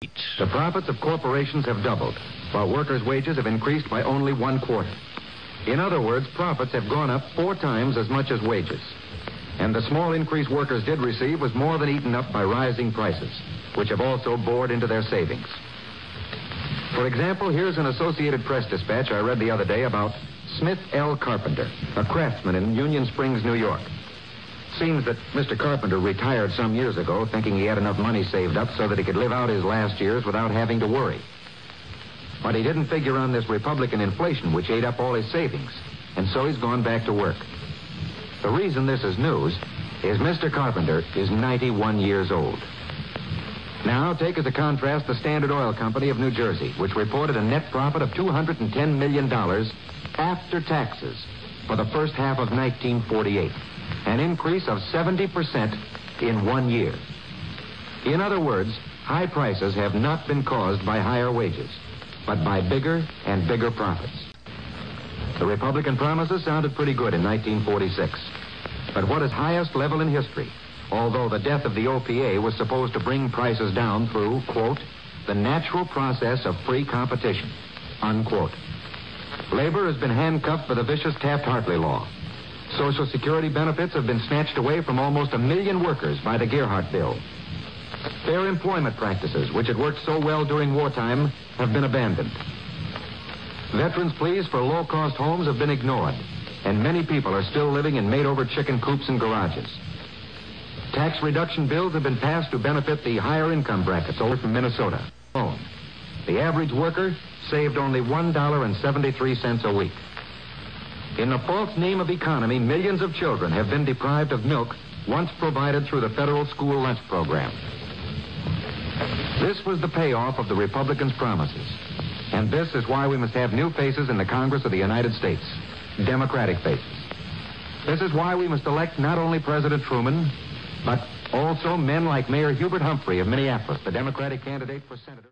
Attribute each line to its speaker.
Speaker 1: The profits of corporations have doubled, while workers' wages have increased by only 1/4. In other words, profits have gone up 4 times as much as wages. And the small increase workers did receive was more than eaten up by rising prices, which have also bored into their savings. For example, here's an Associated Press dispatch I read the other day about Smith L. Carpenter, a craftsman in Union Springs, New York. Seems that Mr. Carpenter retired some years ago thinking he had enough money saved up so that he could live out his last years without having to worry. But he didn't figure on this Republican inflation, which ate up all his savings, and so he's gone back to work. The reason this is news is Mr. Carpenter is 91 years old. Now, take as a contrast the Standard Oil Company of New Jersey, which reported a net profit of $210 million after taxes for the first half of 1948, an increase of 70% in 1 year. In other words, high prices have not been caused by higher wages, but by bigger and bigger profits. The Republican promises sounded pretty good in 1946, but what is highest level in history, although the death of the OPA was supposed to bring prices down through, quote, the natural process of free competition, unquote. Labor has been handcuffed by the vicious Taft-Hartley law. Social Security benefits have been snatched away from almost 1 million workers by the Gerhardt Bill. Fair employment practices, which had worked so well during wartime, have been abandoned. Veterans' pleas for low-cost homes have been ignored, and many people are still living in made-over chicken coops and garages. Tax reduction bills have been passed to benefit the higher income brackets over from Minnesota. The average worker saved only $1.73 a week. In the false name of economy, millions of children have been deprived of milk once provided through the federal school lunch program. This was the payoff of the Republicans' promises. And this is why we must have new faces in the Congress of the United States, Democratic faces. This is why we must elect not only President Truman, but also men like Mayor Hubert Humphrey of Minneapolis, the Democratic candidate for Senator.